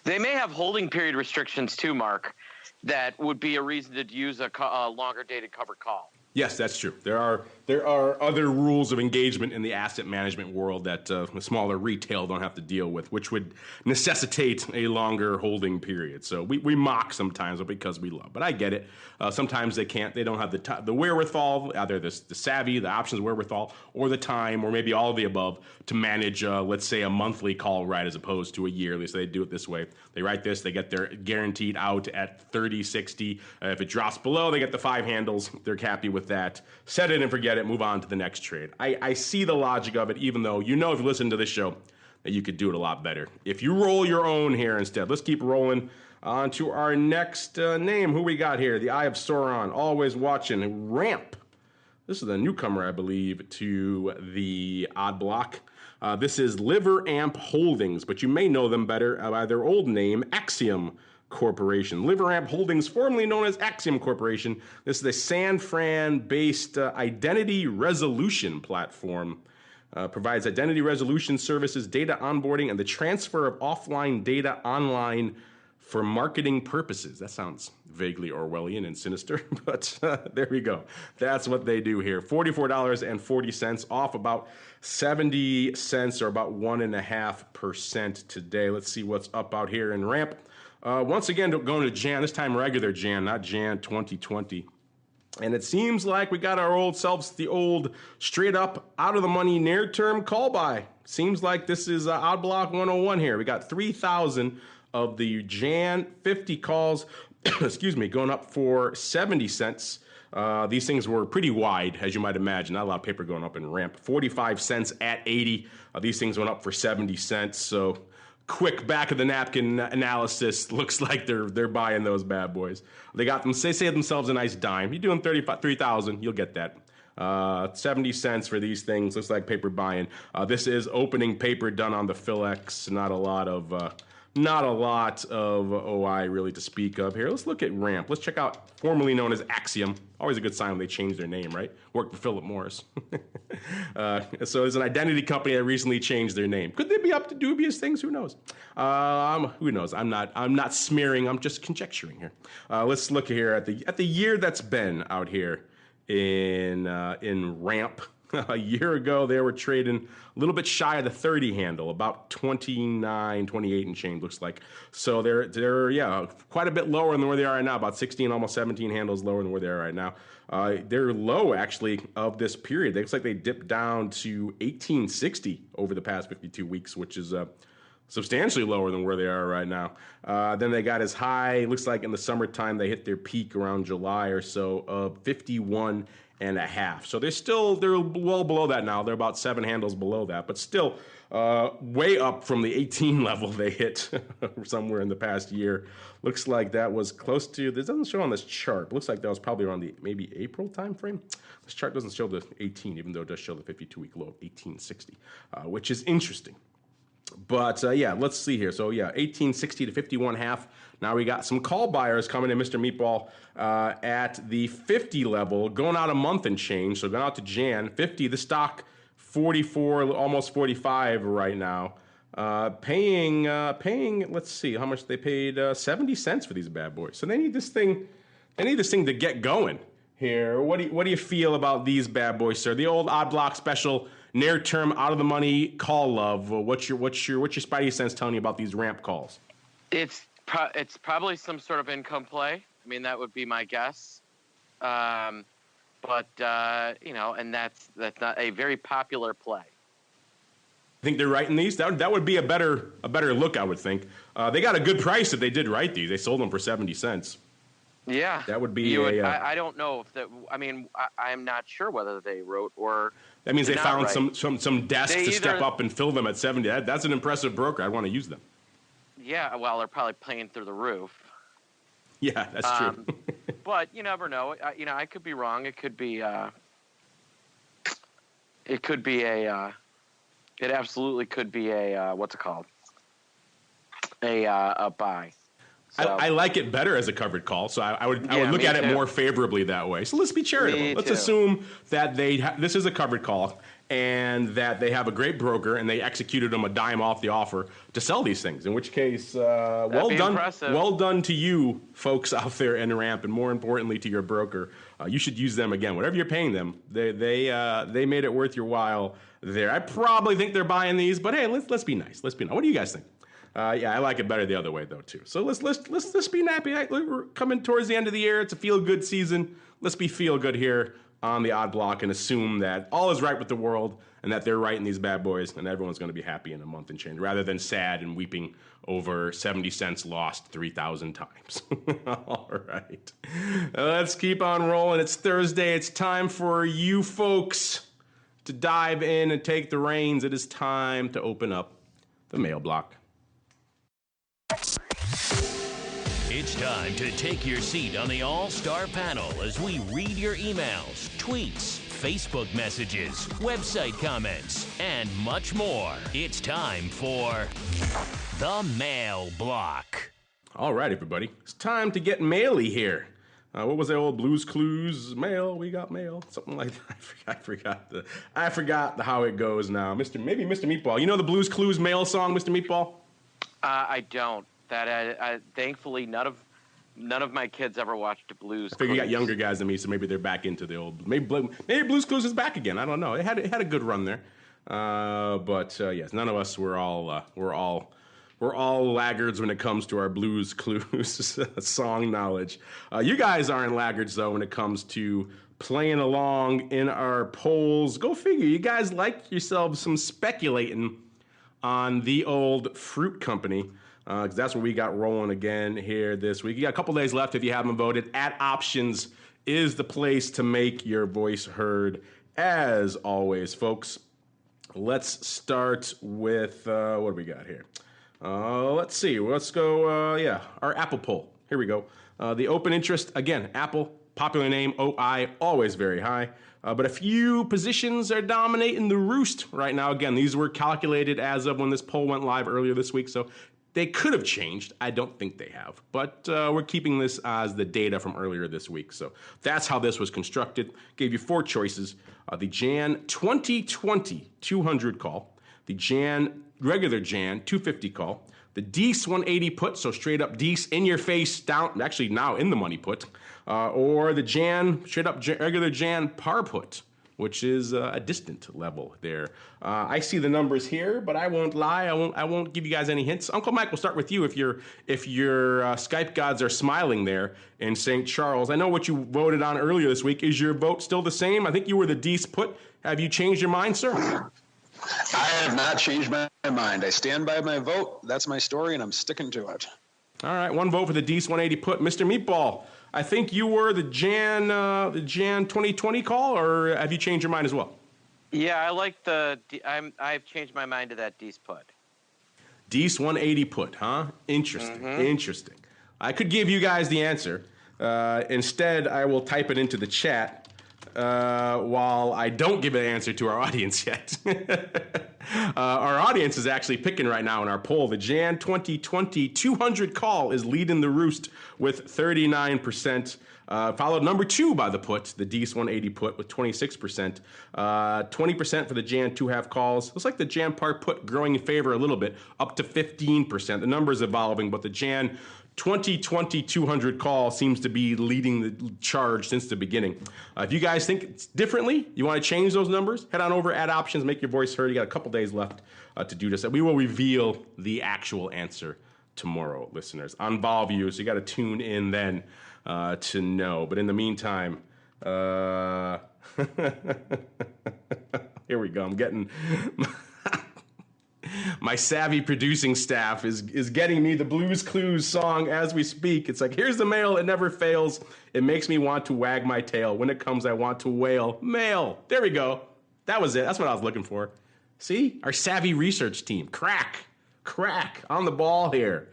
They may have holding period restrictions too, Mark, that would be a reason to use a longer dated covered call. Yes, that's true. There are other rules of engagement in the asset management world that smaller retail don't have to deal with, which would necessitate a longer holding period. So we mock sometimes because we love, but I get it. Sometimes they can't. They don't have the wherewithal, either the savvy, the options wherewithal, or the time, or maybe all of the above, to manage, let's say, a monthly call right as opposed to a yearly. So they do it this way. They write this. They get their guaranteed out at 30, 60. If it drops below, they get the 5 handles. They're happy with that. Set it and forget it. Move on to the next trade. I see the logic of it, even though if you listen to this show that you could do it a lot better. If you roll your own here instead. Let's keep rolling on to our next name. Who we got here? The Eye of Sauron, always watching. Ramp. This is a newcomer, I believe, to the Odd Block. This is Liveramp Holdings, but you may know them better by their old name, Axiom Corporation. Liveramp Holdings, formerly known as Axiom Corporation. This is a San Fran-based identity resolution platform. Provides identity resolution services, data onboarding, and the transfer of offline data online for marketing purposes. That sounds vaguely Orwellian and sinister, but there we go. That's what they do here. $44.40 off about 70 cents or about 1.5% today. Let's see what's up out here in Ramp. Once again, going to Jan, this time regular Jan, not Jan 2020. And it seems like we got our old selves, the old straight up out of the money near term call buy. Seems like this is Odd Block 101 here. We got 3,000 of the Jan 50 calls, excuse me, going up for 70 cents. These things were pretty wide, as you might imagine. Not a lot of paper going up in Ramp. 45 cents at 80. These things went up for 70 cents. So quick back of the napkin analysis, looks like they're buying those bad boys. They got them. They save themselves a nice dime. You're doing 3,000, you'll get that. 70 cents for these things. Looks like paper buying. This is opening paper done on the Philex. Not a lot of OI really to speak of here. Let's look at Ramp. Let's check out formerly known as Axiom. Always a good sign when they change their name, right? Worked for Philip Morris. So there's an identity company that recently changed their name. Could they be up to dubious things? Who knows? Who knows? I'm not smearing. I'm just conjecturing here. Let's look here at the year that's been out here in Ramp. A year ago, they were trading a little bit shy of the 30 handle, about 29, 28 and change, looks like. So they're quite a bit lower than where they are right now, about 16, almost 17 handles lower than where they are right now. They're low, actually, of this period. It looks like they dipped down to 1860 over the past 52 weeks, which is substantially lower than where they are right now. Then they got as high, looks like in the summertime, they hit their peak around July or so of 51 and a half. So they're well below that now. They're about 7 handles below that, but still way up from the 18 level they hit somewhere in the past year. Looks like that was close to, this doesn't show on this chart, but looks like that was probably around the maybe April time frame. This chart doesn't show the 18, even though it does show the 52-week low of 1860, which is interesting. But let's see here. So 1860 to 51.5. Now we got some call buyers coming in, Mr. Meatball, at the 50 level, going out a month and change. So going out to Jan 50, the stock 44, almost 45 right now. Paying. Let's see how much they paid. 70 cents for these bad boys. So they need this thing. They need this thing to get going here. What do you feel about these bad boys, sir? The old odd block special. Near term, out of the money call love. What's your spidey sense telling you about these Ramp calls? It's probably some sort of income play. I mean, that would be my guess. And that's not a very popular play. I think they're writing these. That would be a better look, I would think. They got a good price if they did write these. They sold them for 70 cents. Yeah, that would be. I don't know if that. I mean, I'm not sure whether they wrote or. That means they found some desks to step up and fill them at 70. That's an impressive broker. I'd want to use them. Yeah, well, they're probably paying through the roof. Yeah, that's true. But you never know. I could be wrong. It could be. It could be a. It absolutely could be a. What's it called? A buy. So. I like it better as a covered call, so I would look at it more favorably that way. So let's be charitable. Let's assume that this is a covered call and that they have a great broker and they executed them a dime off the offer to sell these things. In which case, well done to you folks out there in Ramp, and more importantly to your broker. You should use them again. Whatever you're paying them, they made it worth your while there. I probably think they're buying these, but hey, let's be nice. Let's be nice. What do you guys think? I like it better the other way though too. So let's be nappy. We're coming towards the end of the year. It's a feel good season. Let's be feel good here on the odd block and assume that all is right with the world and that they're right in these bad boys and everyone's going to be happy in a month and change, rather than sad and weeping over 70 cents lost 3,000 times. All right, let's keep on rolling. It's Thursday. It's time for you folks to dive in and take the reins. It is time to open up the mail block. It's time to take your seat on the All-Star panel as we read your emails, tweets, Facebook messages, website comments, and much more. It's time for the Mail Block. All right, everybody. It's time to get maily here. What was that old Blues Clues? Mail, we got mail. Something like that. I forgot how it goes now. Mr. Meatball. You know the Blues Clues mail song, Mr. Meatball? I don't. that I thankfully none of my kids ever watched Blues. I figure you got younger guys than me, so maybe they're back into the old. Maybe Blues Clues is back again. I don't know. It had a good run there, but yes, none of us were all laggards when it comes to our Blues Clues song knowledge. You guys aren't laggards though when it comes to playing along in our polls. Go figure. You guys like yourselves some speculating on the old fruit company. Because that's what we got rolling again here this week. You got a couple days left if you haven't voted. At Options is the place to make your voice heard. As always, folks, let's start with, what do we got here? Let's see. Let's go, our Apple poll. Here we go. The open interest, again, Apple, popular name, OI, always very high. But a few positions are dominating the roost right now. Again, these were calculated as of when this poll went live earlier this week, so they could have changed. I don't think they have. But we're keeping this as the data from earlier this week. So that's how this was constructed. Gave you 4 choices. The Jan 2020 200 call. The regular Jan 250 call. The Dees 180 put, so straight up Dees in your face, down, actually now in the money put. Or the straight up regular Jan par put, which is a distant level there. I see the numbers here, but I won't lie. I won't give you guys any hints. Uncle Mike, we'll start with you. If your Skype gods are smiling there in St. Charles, I know what you voted on earlier this week. Is your vote still the same? I think you were the Dees put. Have you changed your mind, sir? I have not changed my mind. I stand by my vote. That's my story, and I'm sticking to it. All right, 1 vote for the Dees 180 put. Mr. Meatball, I think you were the Jan 2020 call, or have you changed your mind as well? Yeah, I like I've changed my mind to that Dees put. Dees 180 put, huh? Interesting. Interesting. I could give you guys the answer. Instead, I will type it into the chat while I don't give an answer to our audience yet. Our audience is actually picking right now in our poll. The Jan 2020 200 call is leading the roost with 39%. Followed number 2 by the put, the Dees 180 put with 26%. 20% for the Jan 2.5 calls. Looks like the Jan par put growing in favor a little bit, up to 15%. The number's evolving, but the Jan 2020 200 call seems to be leading the charge since the beginning. If you guys think it's differently, you want to change those numbers, head on over, add options, make your voice heard. You got a couple days left to do this. We will reveal the actual answer tomorrow, listeners, on Volview, so you got to tune in then to know. But in the meantime, here we go. I'm getting... My savvy producing staff is getting me the Blues Clues song as we speak. It's like, here's the mail, it never fails. It makes me want to wag my tail. When it comes, I want to wail. Mail. There we go. That was it. That's what I was looking for. See? Our savvy research team. Crack on the ball here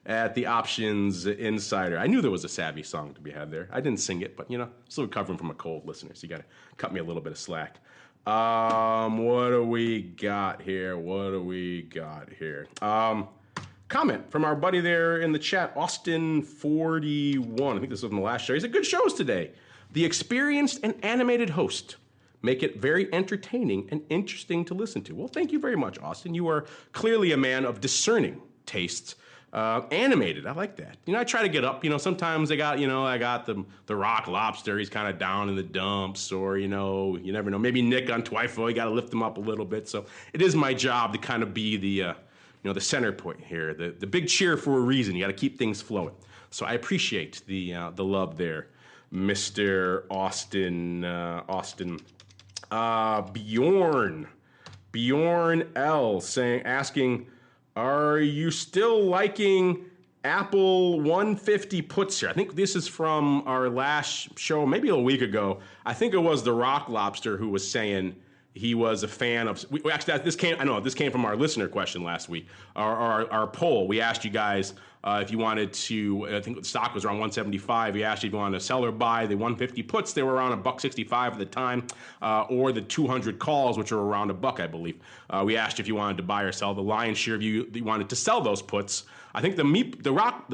at the Options Insider. I knew there was a savvy song to be had there. I didn't sing it, but, still recovering from a cold, listeners. You got to cut me a little bit of slack. What do we got here? Comment from our buddy there in the chat, Austin41. I think this was from the last show. He said, good shows today. The experienced and animated host make it very entertaining and interesting to listen to. Well, thank you very much, Austin. You are clearly a man of discerning tastes. Animated, I like that. I try to get up. Sometimes I got the Rock Lobster. He's kind of down in the dumps, or you never know. Maybe Nick on Twifo. You got to lift him up a little bit. So it is my job to kind of be the center point here, the big cheer for a reason. You got to keep things flowing. So I appreciate the love there, Mr. Austin. Bjorn L asking. Are you still liking Apple 150 puts here? I think this is from our last show, maybe a week ago. I think it was the Rock Lobster who was saying he was a fan of. This came from our listener question last week. Our poll. We asked you guys if you wanted to. I think the stock was around 175. We asked you if you wanted to sell or buy the 150 puts. They were around $1.65 at the time, or the 200 calls, which are around $1, I believe. We asked you if you wanted to buy or sell. The lion's share of you wanted to sell those puts. I think the Rock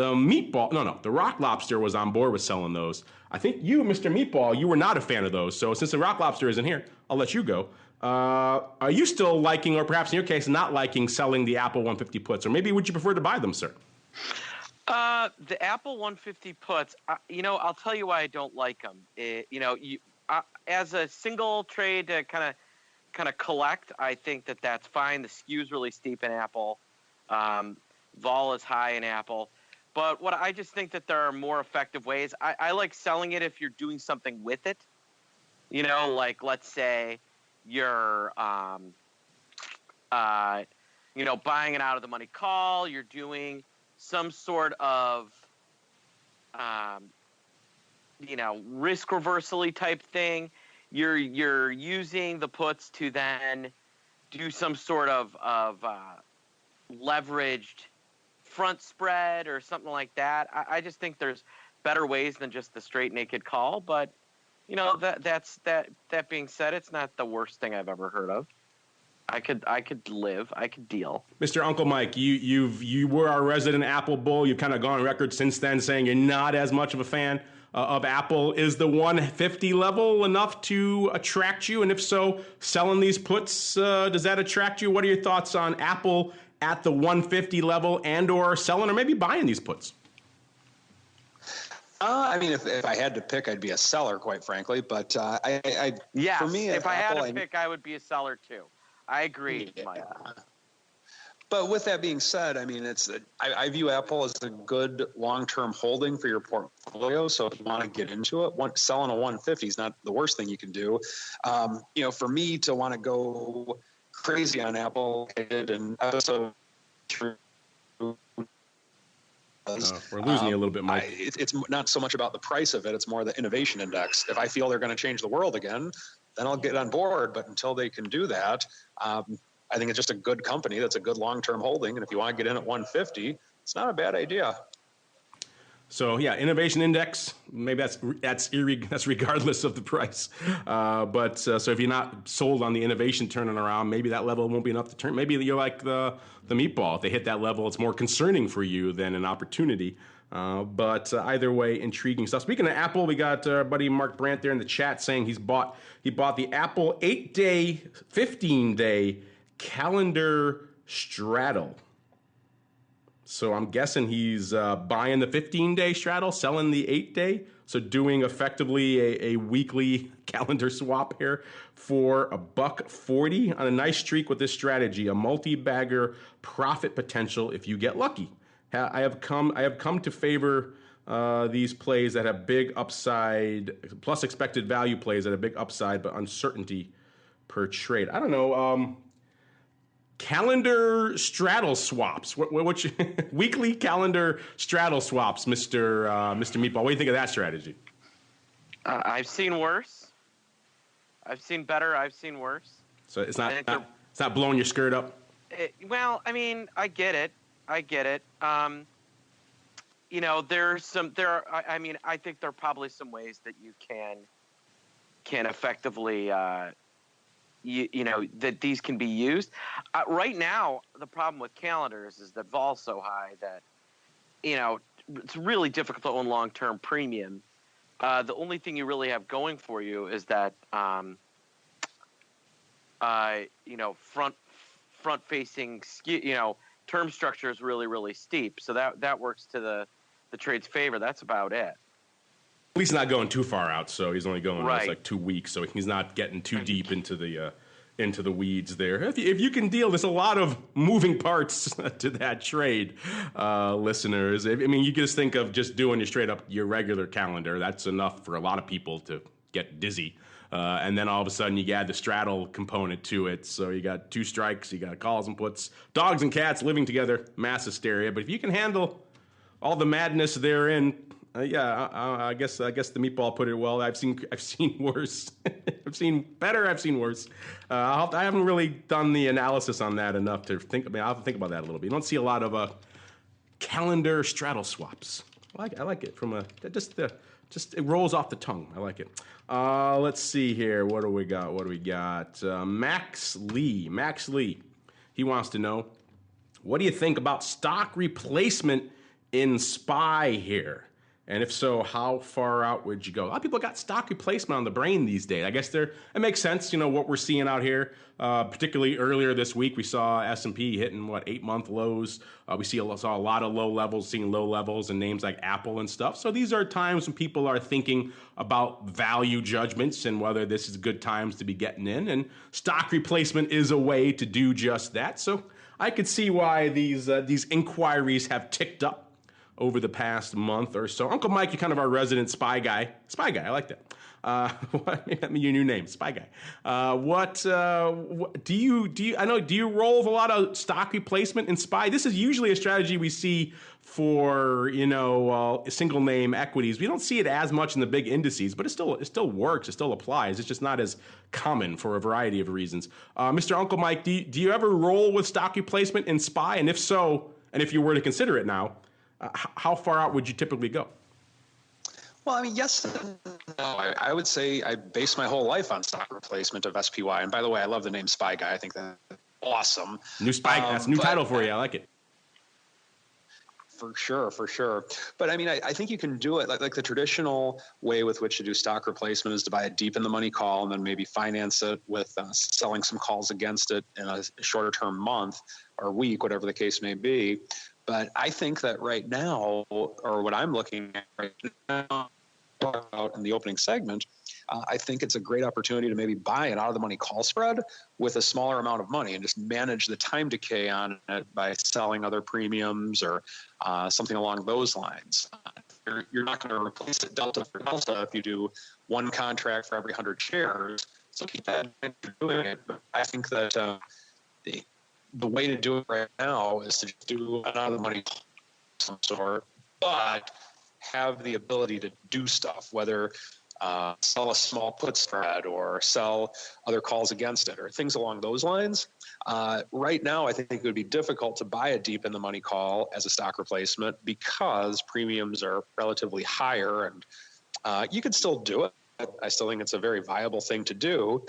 Lobster was on board with selling those. I think you, Mr. Meatball, you were not a fan of those. So since the Rock Lobster isn't here, I'll let you go. Are you still liking, or perhaps in your case, not liking selling the Apple 150 puts? Or maybe would you prefer to buy them, sir? The Apple 150 puts, I'll tell you why I don't like them. As a single trade to kind of collect, I think that's fine. The skew is really steep in Apple. Vol is high in Apple. But I just think that there are more effective ways. I like selling it if you're doing something with it. Like let's say you're, buying an out of the money call. You're doing some sort of, risk reversal-y type thing. You're using the puts to then do some sort of leveraged front spread or something like that. I just think there's better ways than just the straight naked call. But that being said, it's not the worst thing I've ever heard of. I could deal. Mr. Uncle Mike, you were our resident Apple bull. You've kind of gone on record since then saying you're not as much of a fan of Apple. Is the 150 level enough to attract you? And if so, selling these puts, does that attract you? What are your thoughts on Apple at the 150 level and or selling or maybe buying these puts? If I had to pick, I'd be a seller, quite frankly. But for me, if I had to pick, I would be a seller too. I agree, Mike. But with that being said, I view Apple as a good long-term holding for your portfolio. So if you want to get into it, selling a 150 is not the worst thing you can do. For me to want to go crazy on Apple, and episode 3. We're losing you a little bit, Mike. It's not so much about the price of it; it's more the innovation index. If I feel they're going to change the world again, then I'll get on board. But until they can do that, I think it's just a good company that's a good long-term holding. And if you want to get in at 150, it's not a bad idea. So yeah, innovation index. Maybe that's regardless of the price. So if you're not sold on the innovation turning around, maybe that level won't be enough to turn. Maybe you're like the meatball. If they hit that level, it's more concerning for you than an opportunity. But either way, intriguing stuff. Speaking of Apple, we got our buddy Mark Brandt there in the chat saying he bought the Apple 8-day, 15-day calendar straddle. So I'm guessing he's buying the 15-day straddle, selling the 8-day. So doing effectively a weekly calendar swap here for $140 on a nice streak with this strategy, a multi-bagger profit potential if you get lucky. I have come to favor these plays that have big upside, plus expected value plays that have big upside but uncertainty per trade. I don't know. Calendar straddle swaps. What weekly calendar straddle swaps, Mr. Meatball? What do you think of that strategy? I've seen worse. I've seen better. I've seen worse. So it's not blowing your skirt up. I get it. I think there are probably some ways that you can effectively, that these can be used. Right now, the problem with calendars is that vol's so high that, it's really difficult to own long-term premium. The only thing you really have going for you is that, front-facing skew, term structure is really, really steep. So that works to the trade's favor. That's about it. At least not going too far out. So he's only going right. like 2 weeks. So he's not getting too deep into the weeds there. If you can deal, there's a lot of moving parts to that trade, listeners. You just think of just doing your regular calendar. That's enough for a lot of people to get dizzy. And then all of a sudden you add the straddle component to it. So you got 2 strikes, you got calls and puts, dogs and cats living together, mass hysteria. But if you can handle all the madness therein, I guess the meatball put it well. I've seen worse. I've seen better. I've seen worse. I haven't really done the analysis on that enough to think. I'll have to think about that a little bit. You don't see a lot of calendar straddle swaps. I like it from just it rolls off the tongue. I like it. Let's see here. What do we got? Max Lee. He wants to know, what do you think about stock replacement in SPY here? And if so, how far out would you go? A lot of people got stock replacement on the brain these days. I guess it makes sense, what we're seeing out here. Particularly earlier this week, we saw S&P hitting 8-month lows. We saw a lot of low levels, seeing low levels in names like Apple and stuff. So these are times when people are thinking about value judgments and whether this is good times to be getting in. And stock replacement is a way to do just that. So I could see why these inquiries have ticked up over the past month or so. Uncle Mike, you're kind of our resident spy guy. Spy guy, I like that. Your new name, Spy Guy. What do you roll with a lot of stock replacement in SPY? This is usually a strategy we see for single name equities. We don't see it as much in the big indices, but it still works. It still applies. It's just not as common for a variety of reasons. Mr. Uncle Mike, do you ever roll with stock replacement in SPY? And if so, and if you were to consider it now, how far out would you typically go? Well, I mean, yes and no. I would say I base my whole life on stock replacement of SPY. And by the way, I love the name Spy Guy. I think that's awesome. New Spy Guy. That's a new title for you. I like it. For sure. But I mean, I think you can do it like the traditional way with which to do stock replacement is to buy a deep in the money call and then maybe finance it with selling some calls against it in a shorter term month or week, whatever the case may be. But I think that right now, or what I'm looking at right now, out in the opening segment, I think it's a great opportunity to maybe buy an out-of-the-money call spread with a smaller amount of money and just manage the time decay on it by selling other premiums or something along those lines. You're not going to replace it delta for delta if you do one contract for every 100 shares. So keep that in mind if you're doing it. But I think that the way to do it right now is to just do an out-of-the-money of some sort, but have the ability to do stuff, whether sell a small put spread or sell other calls against it or things along those lines. Right now, I think it would be difficult to buy a deep in the money call as a stock replacement because premiums are relatively higher, and you could still do it. I still think it's a very viable thing to do,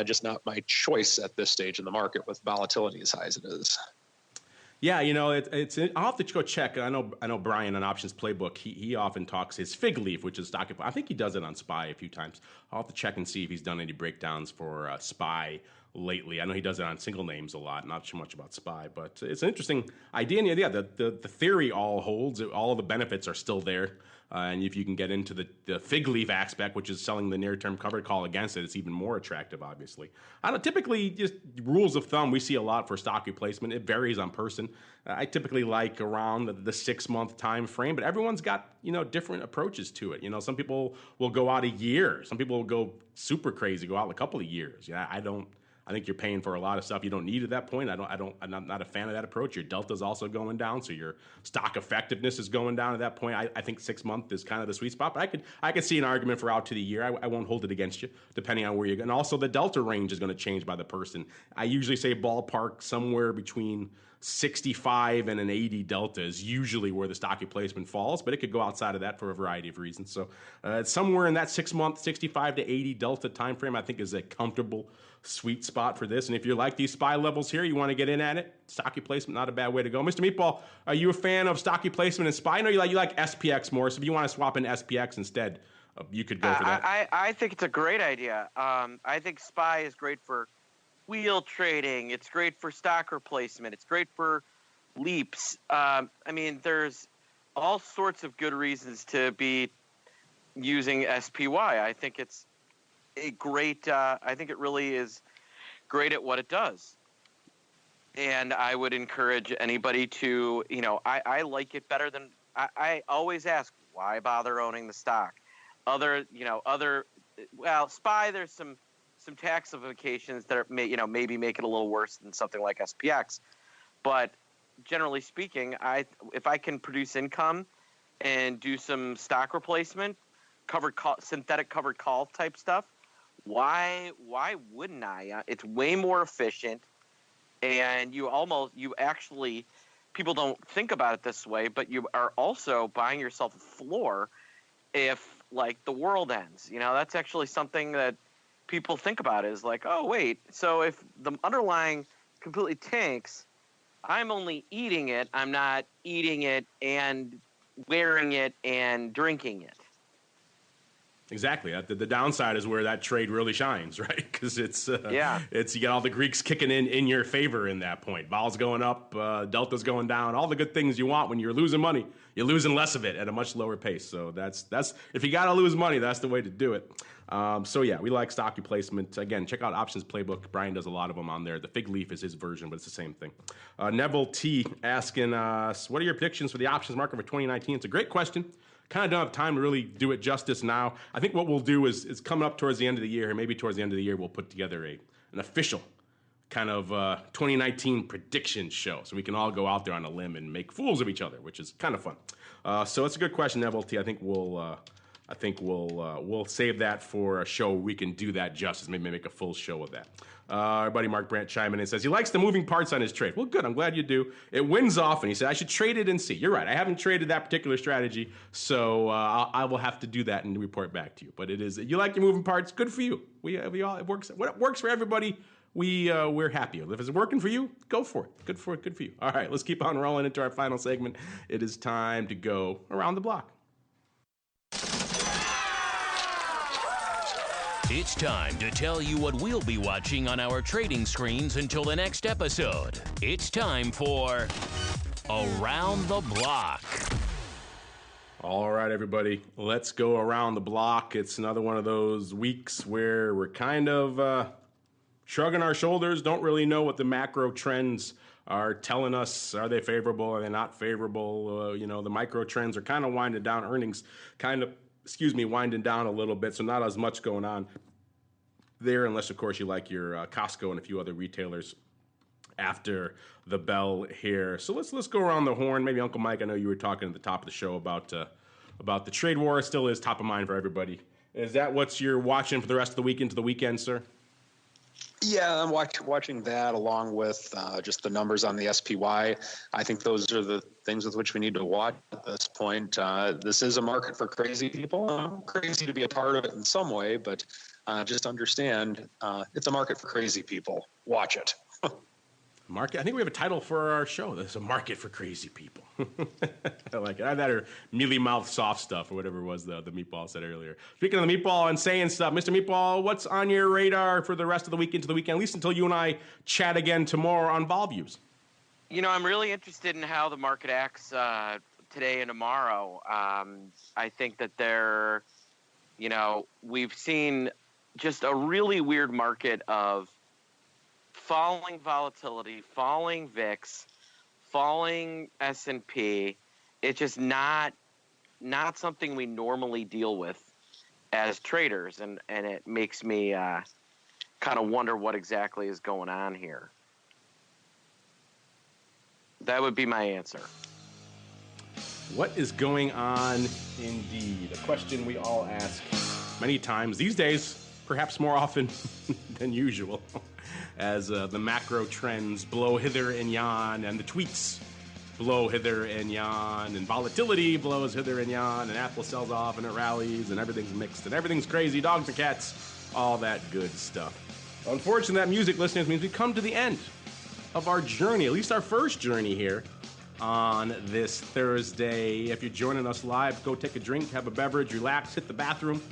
just not my choice at this stage in the market with volatility as high as it is. Yeah, I'll have to go check. I know Brian on Options Playbook, he often talks his fig leaf, which is stock. I think he does it on SPY a few times. I'll have to check and see if he's done any breakdowns for SPY lately. I know he does it on single names a lot, not too much about SPY, but it's an interesting idea. And yeah, the theory all holds. All of the benefits are still there. And if you can get into the fig leaf aspect, which is selling the near-term covered call against it, it's even more attractive, obviously. I don't typically, just rules of thumb, we see a lot for stock replacement. It varies on person. I typically like around the 6-month time frame, but everyone's got, different approaches to it. Some people will go out a year. Some people will go super crazy, go out a couple of years. I think you're paying for a lot of stuff you don't need at that point. I'm not a fan of that approach. Your delta's also going down, so your stock effectiveness is going down at that point. I think 6 months is kind of the sweet spot, but I could see an argument for out to the year. I won't hold it against you, depending on where you're going. And also, the delta range is going to change by the person. I usually say ballpark somewhere between 65 and an 80 delta is usually where the stock replacement falls, but it could go outside of that for a variety of reasons. So somewhere in that 6 month, 65 to 80 delta time frame, I think is a comfortable sweet spot for this. And if you like these SPY levels here, you want to get in at it, stock replacement, not a bad way to go. Mr. Meatball, are you a fan of stock replacement and SPY? I know you like SPX more, so if you want to swap in SPX instead, you could go for that. I think it's a great idea. I think SPY is great for wheel trading. It's great for stock replacement. It's great for leaps. There's all sorts of good reasons to be using SPY. I think it's a great, I think it really is great at what it does. And I would encourage anybody to, I like it better than, I always ask, why bother owning the stock? SPY, there's some tax implications that are, maybe make it a little worse than something like SPX. But generally speaking, if I can produce income and do some stock replacement, synthetic covered call type stuff, why wouldn't I? It's way more efficient, and people don't think about it this way, but you are also buying yourself a floor if the world ends. That's actually something that people think about is like, oh wait, so if the underlying completely tanks, I'm only eating it. I'm not eating it and wearing it and drinking it. Exactly. The downside is where that trade really shines, right? Because it's you got all the Greeks kicking in your favor in that point. Vol's going up, delta's going down, all the good things you want when you're losing money. You're losing less of it at a much lower pace. So that's if you got to lose money, that's the way to do it. We like stock replacement. Again, check out Options Playbook. Brian does a lot of them on there. The Fig Leaf is his version, but it's the same thing. Neville T asking us, what are your predictions for the options market for 2019? It's a great question. Kind of don't have time to really do it justice now. I think what we'll do is coming up towards the end of the year, and maybe towards the end of the year, we'll put together an official kind of 2019 prediction show, so we can all go out there on a limb and make fools of each other, which is kind of fun. So it's a good question, Neville T. I think we'll save that for a show. We can do that justice. Maybe make a full show of that. Our buddy Mark Brandt chiming in and says he likes the moving parts on his trade. Well, good. I'm glad you do. It wins often. He said I should trade it and see. You're right. I haven't traded that particular strategy, so I will have to do that and report back to you. But it is, you like your moving parts. Good for you. We all, it works. When it works for everybody, we're happy. If it's working for you, go for it. Good for it. Good for you. All right, let's keep on rolling into our final segment. It is time to go around the block. It's time to tell you what we'll be watching on our trading screens until the next episode. It's time for Around the Block. All right, everybody, let's go around the block. It's another one of those weeks where we're kind of shrugging our shoulders, don't really know what the macro trends are telling us. Are they favorable? Are they not favorable? The micro trends are kind of winding down. Earnings winding down a little bit, so not as much going on there, unless, of course, you like your Costco and a few other retailers after the bell here. So let's go around the horn. Maybe Uncle Mike, I know you were talking at the top of the show about the trade war. It still is top of mind for everybody. Is that what you're watching for the rest of the week into the weekend, sir? Yeah, I'm watching that along with just the numbers on the SPY. I think those are the things with which we need to watch at this point. This is a market for crazy people. I'm crazy to be a part of it in some way, but just understand it's a market for crazy people. Watch it. Market. I think we have a title for our show. There's a market for crazy people. I like it. That or mealy mouth soft stuff or whatever it was the meatball said earlier. Speaking of the meatball and saying stuff, Mr. Meatball, what's on your radar for the rest of the week into the weekend, at least until you and I chat again tomorrow on Vol Views? I'm really interested in how the market acts today and tomorrow. I think that we've seen just a really weird market of falling volatility, falling VIX, falling S&P. It's just not something we normally deal with as traders, and it makes me kind of wonder what exactly is going on here. That would be my answer. What is going on indeed? A question we all ask many times these days, perhaps more often than usual, as the macro trends blow hither and yon, and the tweets blow hither and yon, and volatility blows hither and yon, and Apple sells off, and it rallies, and everything's mixed, and everything's crazy, dogs and cats, all that good stuff. Unfortunately, that music, listeners, means we come to the end of our journey, at least our first journey here on this Thursday. If you're joining us live, go take a drink, have a beverage, relax, hit the bathroom.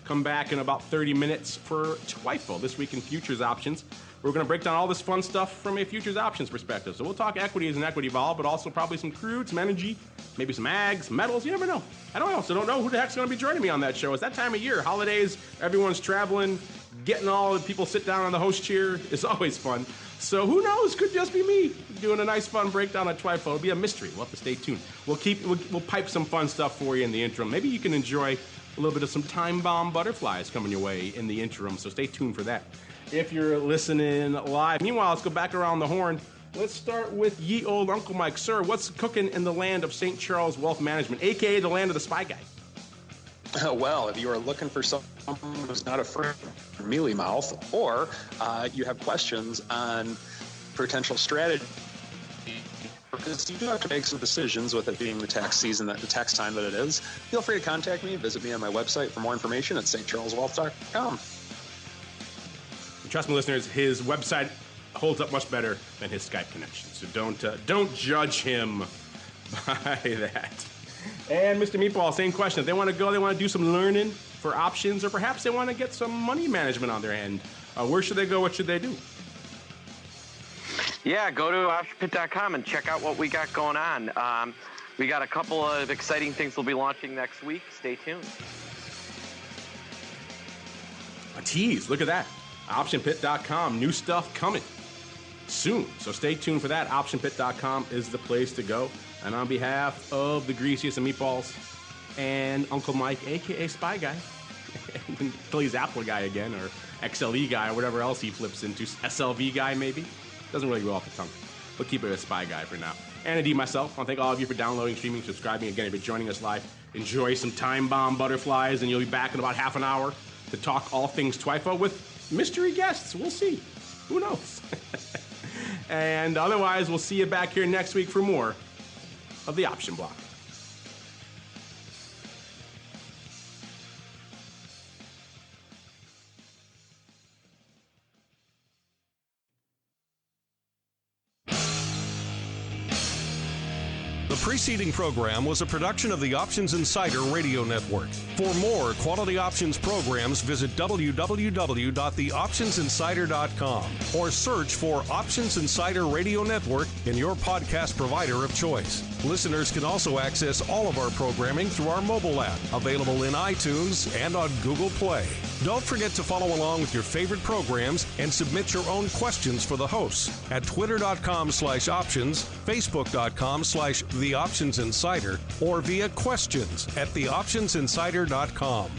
Come back in about 30 minutes for TWIFO, This Week in Futures Options. We're going to break down all this fun stuff from a futures options perspective. So we'll talk equities and equity vol, but also probably some crude, some energy, maybe some ags, metals. You never know. I don't know. So don't know who the heck's going to be joining me on that show. It's that time of year. Holidays, everyone's traveling, getting all the people sit down on the host chair. It's always fun. So who knows? Could just be me doing a nice fun breakdown on TWIFO. It'll be a mystery. We'll have to stay tuned. We'll pipe some fun stuff for you in the interim. Maybe you can enjoy a little bit of some time bomb butterflies coming your way in the interim, so stay tuned for that if you're listening live. Meanwhile, let's go back around the horn. Let's start with ye old Uncle Mike. Sir, what's cooking in the land of St. Charles Wealth Management, a.k.a. the land of the Spy Guy? Well, if you are looking for someone who's not afraid of mealy mouth, or you have questions on potential strategy, because you do have to make some decisions with it being the tax season, the tax time that it is, feel free to contact me. Visit me on my website for more information at stcharleswealth.com. Trust me, listeners, his website holds up much better than his Skype connection. So don't judge him by that. And Mr. Meatball, same question. If they want to go, they want to do some learning for options, or perhaps they want to get some money management on their end. Where should they go? What should they do? Yeah, go to optionpit.com and check out what we got going on. We got a couple of exciting things we'll be launching next week. Stay tuned. A tease. Look at that. Optionpit.com. New stuff coming soon. So stay tuned for that. Optionpit.com is the place to go. And on behalf of the Greasiest of Meatballs and Uncle Mike, a.k.a. Spy Guy, until he's Apple Guy again, or XLE Guy, or whatever else he flips into, SLV Guy maybe. Doesn't really go off the tongue. We'll keep it a Spy Guy for now. And indeed myself, I want to thank all of you for downloading, streaming, subscribing. Again, if you're joining us live, enjoy some Time Bomb Butterflies, and you'll be back in about half an hour to talk all things TWIFO with mystery guests. We'll see. Who knows? And otherwise, we'll see you back here next week for more of the Option Block. The preceding program was a production of the Options Insider Radio Network. For more quality options programs, visit www.theoptionsinsider.com or search for Options Insider Radio Network in your podcast provider of choice. Listeners can also access all of our programming through our mobile app, available in iTunes and on Google Play. Don't forget to follow along with your favorite programs and submit your own questions for the hosts at twitter.com/options, facebook.com/theoptionsinsider, or via questions at theoptionsinsider.com.